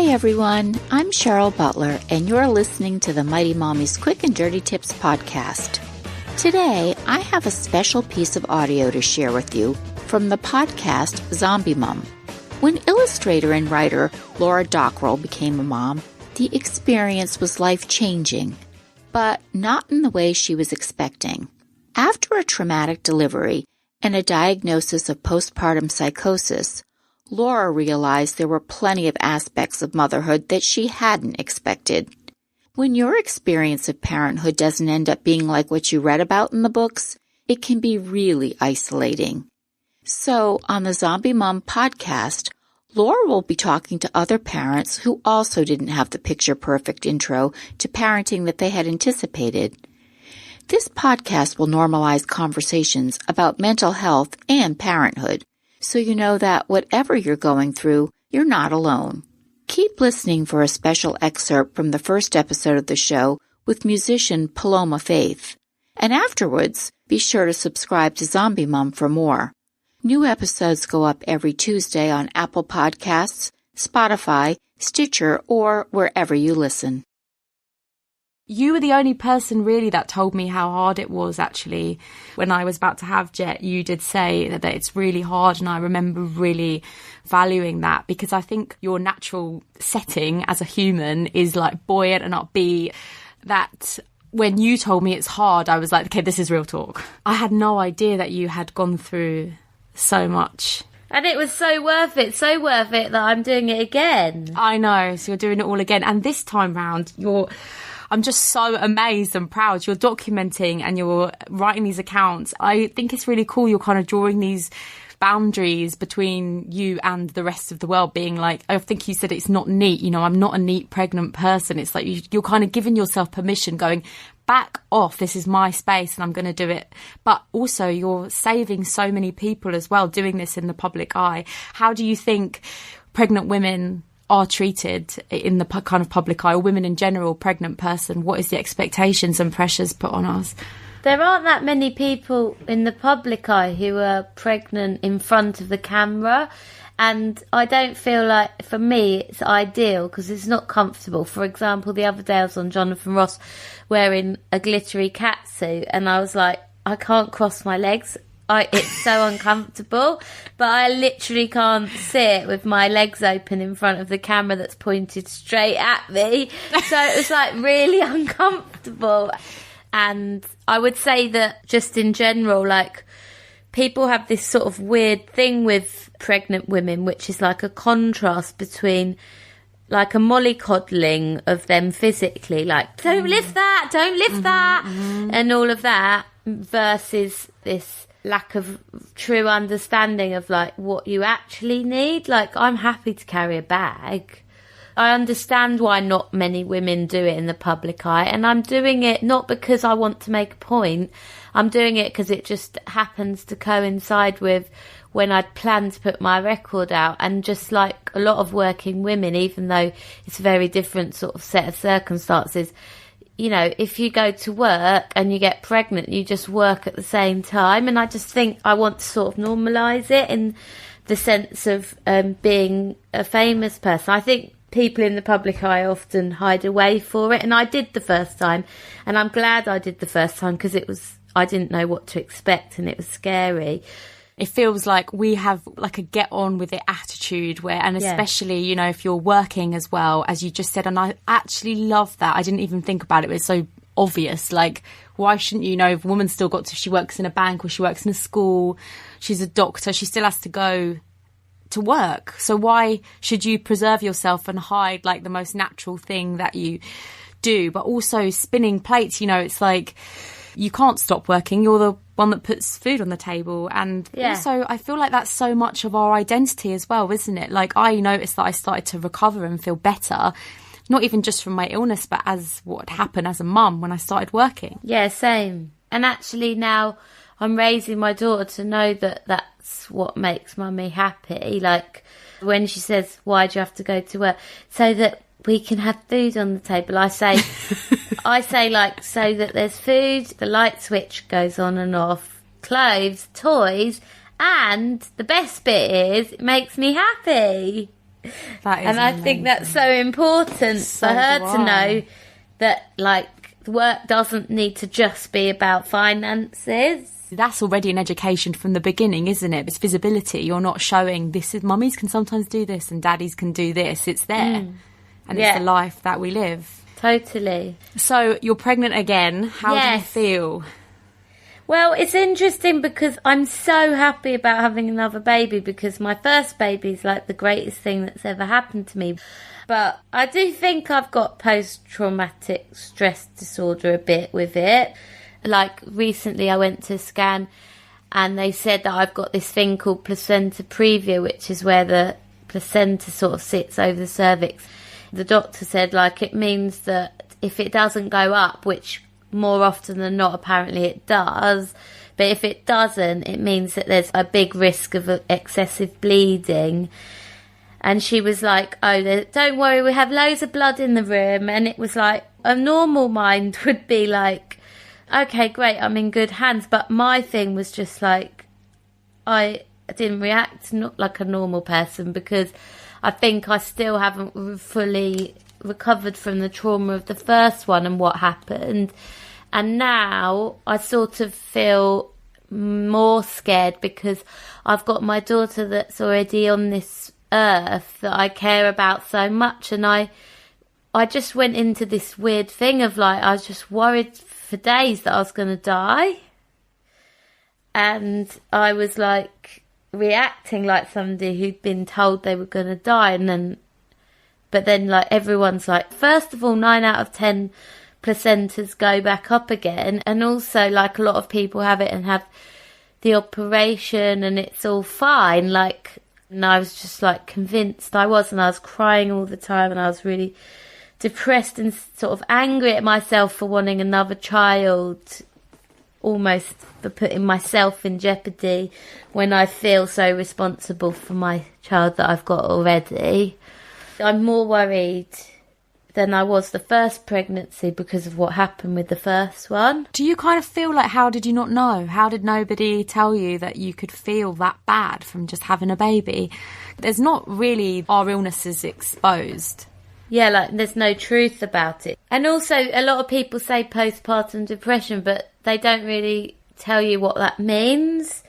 Hi everyone, I'm Cheryl Butler and you're listening to the Mighty Mommy's Quick and Dirty Tips podcast. Today, I have a special piece of audio to share with you from the podcast Zombiemum. When illustrator and writer Laura Dockrell became a mom, the experience was life-changing, but not in the way she was expecting. After a traumatic delivery and a diagnosis of postpartum psychosis, Laura realized there were plenty of aspects of motherhood that she hadn't expected. When your experience of parenthood doesn't end up being like what you read about in the books, it can be really isolating. So, on the Zombiemum podcast, Laura will be talking to other parents who also didn't have the picture-perfect intro to parenting that they had anticipated. This podcast will normalize conversations about mental health and parenthood, so you know that whatever you're going through, you're not alone. Keep listening for a special excerpt from the first episode of the show with musician Paloma Faith. And afterwards, be sure to subscribe to Zombiemum for more. New episodes go up every Tuesday on Apple Podcasts, Spotify, Stitcher, or wherever you listen. You were the only person really that told me how hard it was, actually. When I was about to have Jet, you did say that it's really hard, and I remember really valuing that because I think your natural setting as a human is like buoyant and upbeat. That when you told me it's hard, I was like, okay, this is real talk. I had no idea that you had gone through so much. And it was so worth it that I'm doing it again. I know, so you're doing it all again. And this time round, I'm just so amazed and proud. You're documenting and you're writing these accounts. I think it's really cool. You're kind of drawing these boundaries between you and the rest of the world, being like, I think you said it's not neat. You know, I'm not a neat pregnant person. It's like you're kind of giving yourself permission, going, back off, this is my space and I'm going to do it. But also you're saving so many people as well, doing this in the public eye. How do you think pregnant women are treated in the kind of public eye, or women in general, pregnant person? What is the expectations and pressures put on us? There aren't that many people in the public eye who are pregnant in front of the camera, and I don't feel like, for me, it's ideal because it's not comfortable. For example, the other day I was on Jonathan Ross wearing a glittery catsuit and I was like, I can't cross my legs. It's so uncomfortable, but I literally can't sit with my legs open in front of the camera that's pointed straight at me. So it was like really uncomfortable. And I would say that just in general, like, people have this sort of weird thing with pregnant women, which is like a contrast between like a mollycoddling of them physically, like, don't lift that, and all of that, versus this lack of true understanding of like what you actually need. Like, I'm happy to carry a bag. I understand why not many women do it in the public eye, and I'm doing it not because I want to make a point. I'm doing it because it just happens to coincide with when I'd planned to put my record out. And just like a lot of working women, even though it's a very different sort of set of circumstances, you know, if you go to work and you get pregnant, you just work at the same time. And I just think I want to sort of normalise it in the sense of being a famous person. I think people in the public eye often hide away for it. And I did the first time. And I'm glad I did the first time because I didn't know what to expect and it was scary. It feels like we have like a get on with it attitude and especially, you know, if you're working as well, as you just said, and I actually love that. I didn't even think about it. It's so obvious. Like, why shouldn't you know, if a woman's still got to, if she works in a bank or she works in a school, she's a doctor, she still has to go to work. So why should you preserve yourself and hide like the most natural thing that you do? But also spinning plates, you know, it's like, you can't stop working. You're the one that puts food on the table. And also, I feel like that's so much of our identity as well, isn't it? Like, I noticed that I started to recover and feel better, not even just from my illness, but as what had happened as a mum when I started working. Yeah, same. And actually now I'm raising my daughter to know that that's what makes mummy happy. Like, when she says, why do you have to go to work? So that we can have food on the table. I say like, so that there's food, the light switch goes on and off, clothes, toys, and the best bit is it makes me happy. That is and I think that's so important for her to know that, like, work doesn't need to just be about finances. That's already an education from the beginning, isn't it? It's visibility. You're not showing this is mummies can sometimes do this and daddies can do this. It's there. And it's the life that we live. Totally. So you're pregnant again. How do you feel? Well, it's interesting because I'm so happy about having another baby, because my first baby is like the greatest thing that's ever happened to me. But I do think I've got post-traumatic stress disorder a bit with it. Like, recently I went to scan and they said that I've got this thing called placenta previa, which is where the placenta sort of sits over the cervix. The doctor said, like, it means that if it doesn't go up, which more often than not apparently it does, but if it doesn't, it means that there's a big risk of excessive bleeding. And she was like, oh, don't worry, we have loads of blood in the room. And it was like, a normal mind would be like, okay, great, I'm in good hands. But my thing was just like, I didn't react not like a normal person, because I think I still haven't fully recovered from the trauma of the first one and what happened. And now I sort of feel more scared because I've got my daughter that's already on this earth that I care about so much. And I just went into this weird thing of, like, I was just worried for days that I was going to die. And I was like reacting like somebody who'd been told they were going to die. But then like everyone's like, first of all, 9 out of 10 placentas go back up again. And also, like, a lot of people have it and have the operation and it's all fine. Like, and I was just like convinced I was, and I was crying all the time, and I was really depressed and sort of angry at myself for wanting another child, almost for putting myself in jeopardy when I feel so responsible for my child that I've got already. I'm more worried than I was the first pregnancy because of what happened with the first one. Do you kind of feel like, how did you not know? How did nobody tell you that you could feel that bad from just having a baby? There's not really our illnesses exposed. Yeah, like, there's no truth about it. And also, a lot of people say postpartum depression, but they don't really tell you what that means.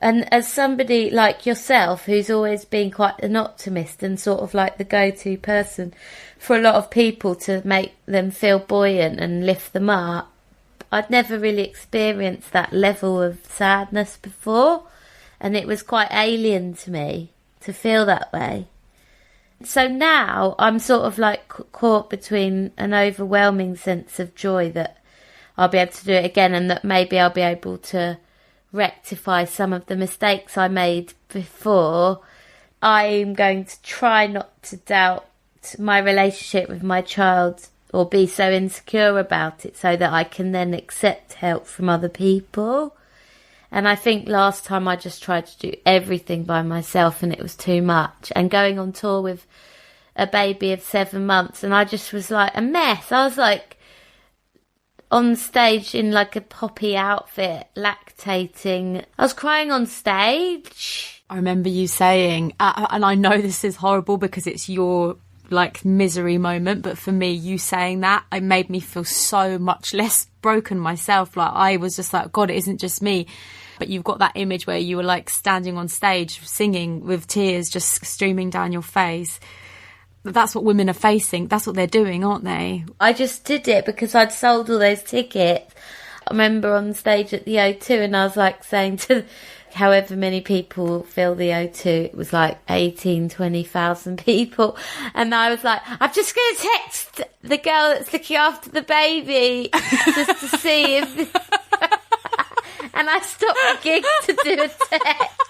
And as somebody like yourself, who's always been quite an optimist and sort of like the go-to person for a lot of people to make them feel buoyant and lift them up, I'd never really experienced that level of sadness before. And it was quite alien to me to feel that way. So now I'm sort of like caught between an overwhelming sense of joy that I'll be able to do it again, and that maybe I'll be able to rectify some of the mistakes I made before. I'm going to try not to doubt my relationship with my child or be so insecure about it, so that I can then accept help from other people. And I think last time I just tried to do everything by myself and it was too much. And going on tour with a baby of 7 months, and I just was like a mess. I was like on stage in like a poppy outfit, lactating. I was crying on stage. I remember you saying, and I know this is horrible because it's your like misery moment, but for me, you saying that, it made me feel so much less broken myself. Like, I was just like, God, it isn't just me. But you've got that image where you were like standing on stage singing with tears just streaming down your face. But that's what women are facing. That's what they're doing, aren't they? I just did it because I'd sold all those tickets. I remember on stage at the O2, and I was like saying to however many people fill the O2, it was like 20,000 people. And I was like, I'm just going to text the girl that's looking after the baby just to see if... And I stopped the gig to do a text.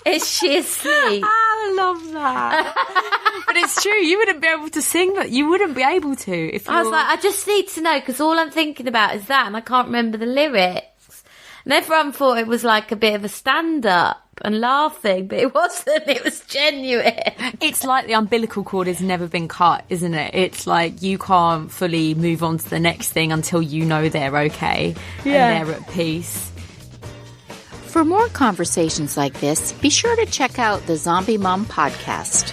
Is she asleep? I love that. But it's true, you wouldn't be able to sing that. You wouldn't be able to. If I was like, I just need to know, because all I'm thinking about is that, and I can't remember the lyrics. And everyone thought it was like a bit of a stand-up and laughing, but it wasn't. It was genuine. It's like the umbilical cord has never been cut, isn't it? It's like you can't fully move on to the next thing until you know they're okay and they're at peace. For more conversations like this, be sure to check out the Zombiemum podcast.